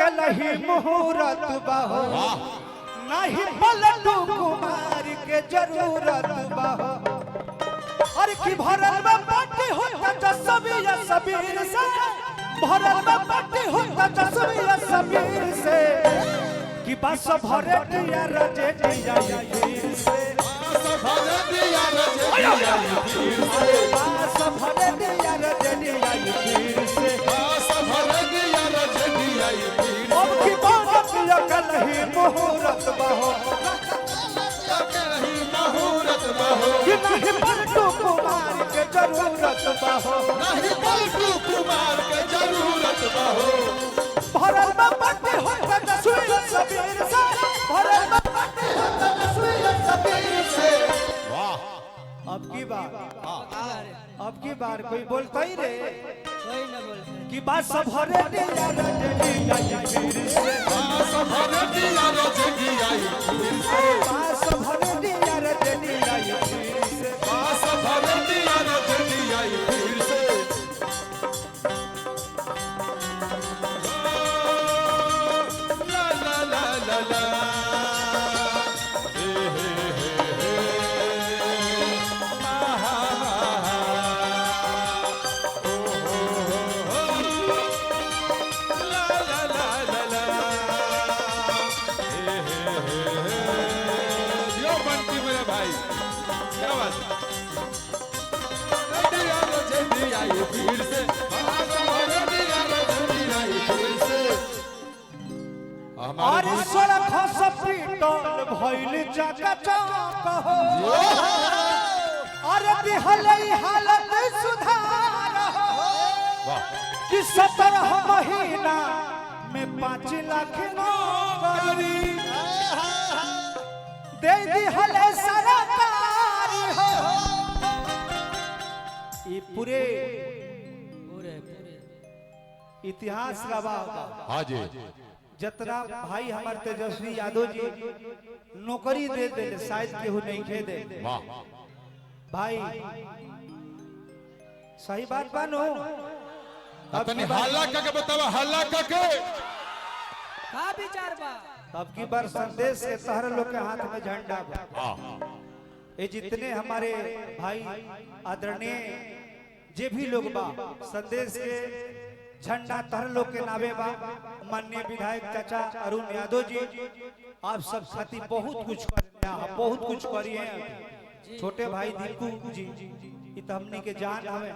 कलही मुहूर्त बहो नहीं पलटू कुमार के जरूरत बहो और की भरल में पार्टी होता जसबिया सबीर से भरल में पार्टी होता जसबिया सबीर से कि बस भरे दिया रजेटिया वीर से बस भरे दिया रजेटिया वीर से बस भरे दिया रजेटिया वीर से बस भरे दिया रजेटिया वीर से अब की बात कलही मुहूर्त बहो कि नहीं पलटू कुमार के जरूरत बहो नहीं पलटू कुमार के जरूरत बहो भरल में पार्टी होता जसबिया सबीर से भरल में पार्टी होता जसबिया सबीर से वाह अब की बार कोई बोलता ही रे कोई ना बोलता कि बात सब भरे दिया रजेटिया वीर से बात सब भरे दिया रजेटिया वीर से बात सब भरे दिया रजेटिया वीर से बात सब भरे दिया रजेटिया वीर से ला ला ला ला ला और सड़क हॉस्पिटल भइल जगह चौक हो और दिहले हालत सुधार हो कि 17 महीना में 5 लाख नौकरी दे दिहले सरकार हो ये पूरे इतिहास गवाह हाँ जी जतरा भाई हमार तेजस्वी यादव जी नौकरी दे दे शायद केहू नहीं खे दे भाई सही बात बानो तनी हल्ला करके बतावा हल्ला करके का विचार बा अब की बार संदेश के तहर लोग के हाथ में झंडा बा ये जितने हमारे भाई आदरणीय जे भी लोग बा संदेश के झंडा तहर लोग के नावे बा माननीय विधायक चाचा अरुण यादव जी आप सब साथी बहुत कुछ बहुत कुछ करिए छोटे भाई दीपू जी ये तो हमने के जान हमें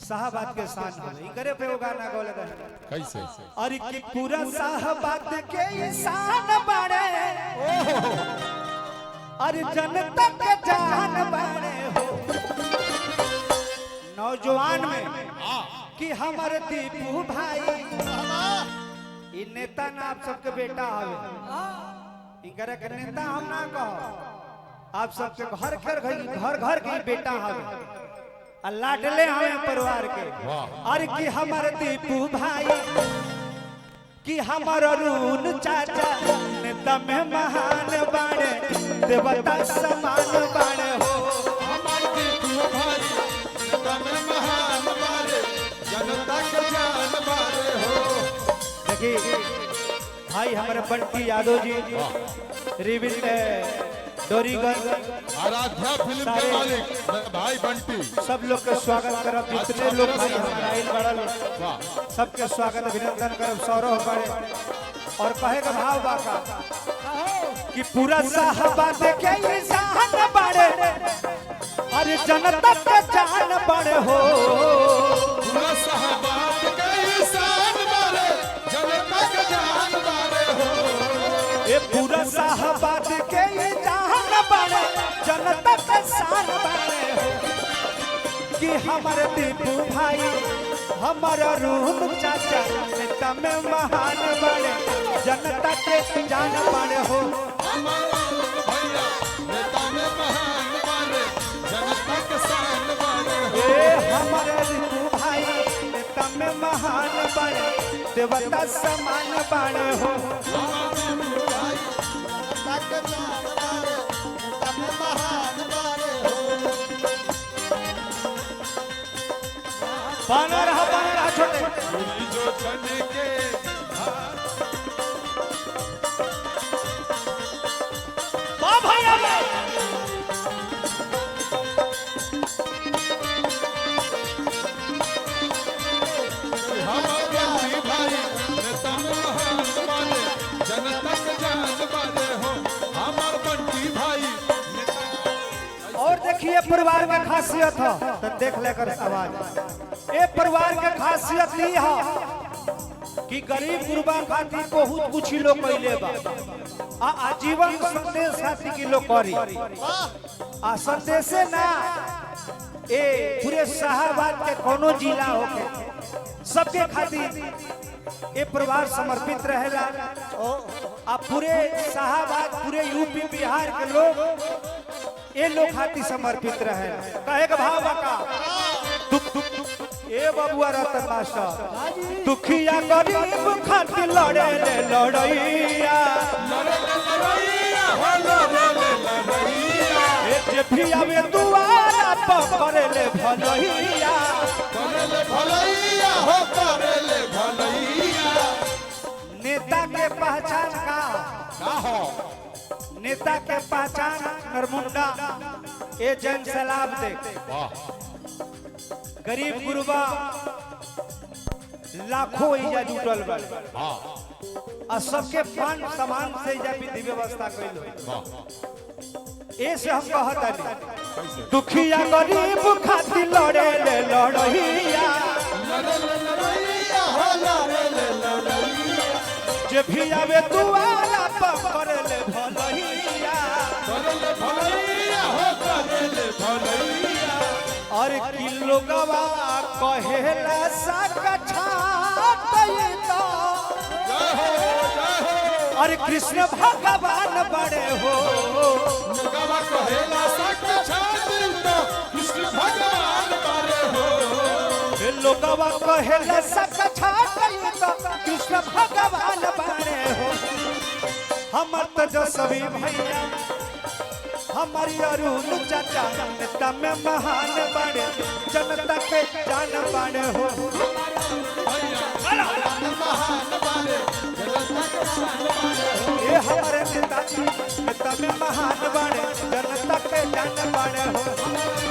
साहबाद के शान हमें करे पे गाना गो लगा कैसे अरे कि पूरा साहबाद के शान बड़े अरे जनता के जान बड़े हो नौजवान में कि हमारे दीपू भाई इ नेता ना आप सबके बेटा हवे इनकरे के नेता हम ना कहो आप सबके घर घर के बेटा हवे अल्लाह डले हमें परिवार के और कि हमारे दीपू भाई कि हमार अरुण चाचा नेता में महान बाड़े देवता समान बाड़े हो हमारे दीपू भाई नेता में महान बाड़े जनता के जान बाड़े हो देखिए भाई हमारे बंटी यादव जी रिविल डोरीगर आराध्या फिल्म के मालिक भाई बंटी सब लोग के स्वागत करब जितने लोग भाई हमारे आइल बड़ा लोग सबके स्वागत अभिनंदन करब सौरभ बड़े और कहेगा भाव बाका कि पूरा साहबाद के इंसान बड़े अरे जनता के जान बड़े हो पूरा साहबाद के इंसान बड़े जनता के जान बड़े हो ये पूरा साहबाद के जान बड़े जनता के शान बड़े हो कि हमारे दीपू भाई हमारा रूम चाचा नेता में महान बड़े जनता के जान बड़े हो भैया नेता में महान बड़े जनता के शान बड़े हो हमारे दीपू भाई नेता में महान बड़े देवता समान बड़े हो बना रहा छोटे जो छन के परिवार के खासियत है तो देख लेकर आवाज। ए परिवार के खासियत नहीं है कि गरीब गुरबा खातिर बहुत कुछ लोग कैले बा आ आजीवन संदेश खातिर की लोग करी आ संदेशे ना ए पूरे शाहबाद के कोनो जिला होके सबके खातिर ए परिवार समर्पित रहेला। आ पूरे शाहबाद पूरे यूपी बिहार के लोग ए लोग खातिर समर्पित रहे। कहे के भाव का ए बबुआ रतन मास्टर दुखिया गरीब खातिर लड़े ले लड़ैया जे भी आवे दुआरा पर करे ले भलैया भलैया हो करे ले भलैया। नेता के पहचान का हो नेता के पहचान नरमुंडा ए जन सलाम दे गरीब गुरबा लाखों इजा जुटल बा आ सबके पान सामान से इजा विधि व्यवस्था कइलो। ए से हम कहत हनी दुखिया गरीब खातिर लड़े ले लड़ैया हो लड़े ले लड़ैया जे भी आवे दुआरा पर करे ले भलैया भलैया हो करे ले भलैया। और किलो गवा कहेला सकछा तैता जय हो जय हो और कृष्ण भगवान बड़े हो गवा कहेला सक छाती तो कृष्ण भगवान बारे हो। लोगवा कहेला सकछा तैता कृष्ण भगवान बड़े हो। हमर तेजस्वी भैया हमारी अरुण चाचा नेता में महान बड़े जनता के जान बड़े हो। महान बारे जनता के शान बारे हो। ये हमारे नेताजी नेता में महान बड़े जनता के जान बड़े हो।